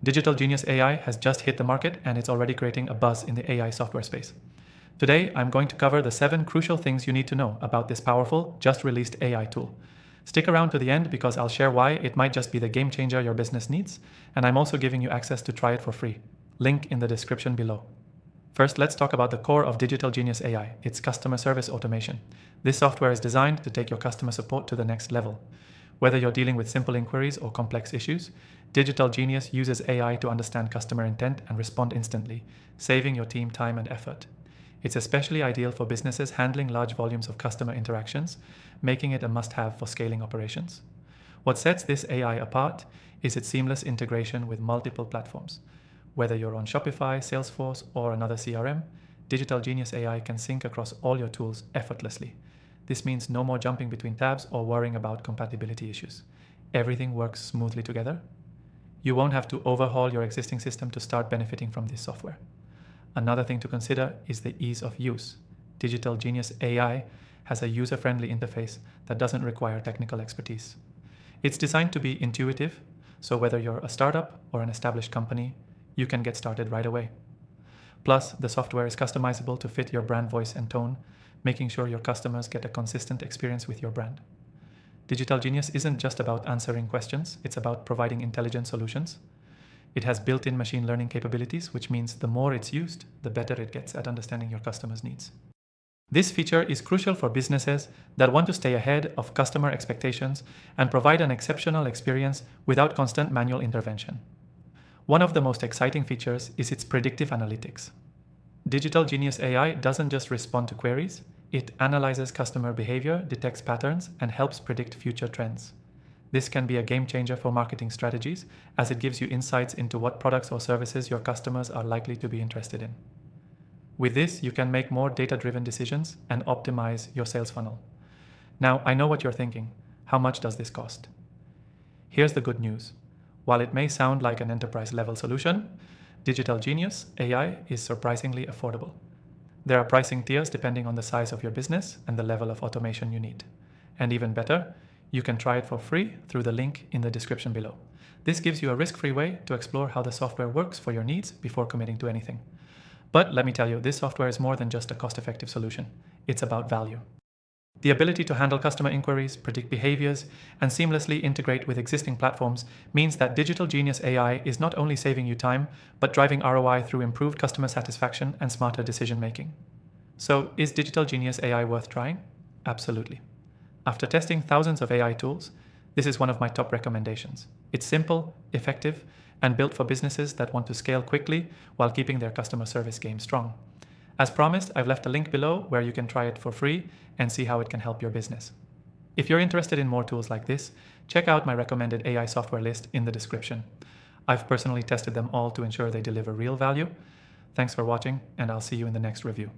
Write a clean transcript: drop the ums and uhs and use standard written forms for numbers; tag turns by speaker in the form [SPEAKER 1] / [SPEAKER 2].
[SPEAKER 1] DigitalGenius AI has just hit the market and it's already creating a buzz in the AI software space. Today, I'm going to cover the 7 crucial things you need to know about this powerful, just released AI tool. Stick around to the end because I'll share why it might just be the game changer your business needs, and I'm also giving you access to try it for free. Link in the description below. First, let's talk about the core of DigitalGenius AI, its customer service automation. This software is designed to take your customer support to the next level. Whether you're dealing with simple inquiries or complex issues, DigitalGenius uses AI to understand customer intent and respond instantly, saving your team time and effort. It's especially ideal for businesses handling large volumes of customer interactions, making it a must-have for scaling operations. What sets this AI apart is its seamless integration with multiple platforms. Whether you're on Shopify, Salesforce, or another CRM, DigitalGenius AI can sync across all your tools effortlessly. This means no more jumping between tabs or worrying about compatibility issues. Everything works smoothly together. You won't have to overhaul your existing system to start benefiting from this software. Another thing to consider is the ease of use. DigitalGenius AI has a user-friendly interface that doesn't require technical expertise. It's designed to be intuitive, so whether you're a startup or an established company, you can get started right away. Plus, the software is customizable to fit your brand voice and tone, making sure your customers get a consistent experience with your brand. DigitalGenius isn't just about answering questions, it's about providing intelligent solutions. It has built-in machine learning capabilities, which means the more it's used, the better it gets at understanding your customers' needs. This feature is crucial for businesses that want to stay ahead of customer expectations and provide an exceptional experience without constant manual intervention. One of the most exciting features is its predictive analytics. DigitalGenius AI doesn't just respond to queries, it analyzes customer behavior, detects patterns, and helps predict future trends. This can be a game changer for marketing strategies, as it gives you insights into what products or services your customers are likely to be interested in. With this, you can make more data-driven decisions and optimize your sales funnel. Now, I know what you're thinking. How much does this cost? Here's the good news. While it may sound like an enterprise-level solution, DigitalGenius AI is surprisingly affordable. There are pricing tiers depending on the size of your business and the level of automation you need. And even better, you can try it for free through the link in the description below. This gives you a risk-free way to explore how the software works for your needs before committing to anything. But let me tell you, this software is more than just a cost-effective solution. It's about value. The ability to handle customer inquiries, predict behaviors, and seamlessly integrate with existing platforms means that DigitalGenius AI is not only saving you time, but driving ROI through improved customer satisfaction and smarter decision-making. So, is DigitalGenius AI worth trying? Absolutely. After testing thousands of AI tools, this is one of my top recommendations. It's simple, effective, and built for businesses that want to scale quickly while keeping their customer service game strong. As promised, I've left a link below where you can try it for free and see how it can help your business. If you're interested in more tools like this, check out my recommended AI software list in the description. I've personally tested them all to ensure they deliver real value. Thanks for watching, and I'll see you in the next review.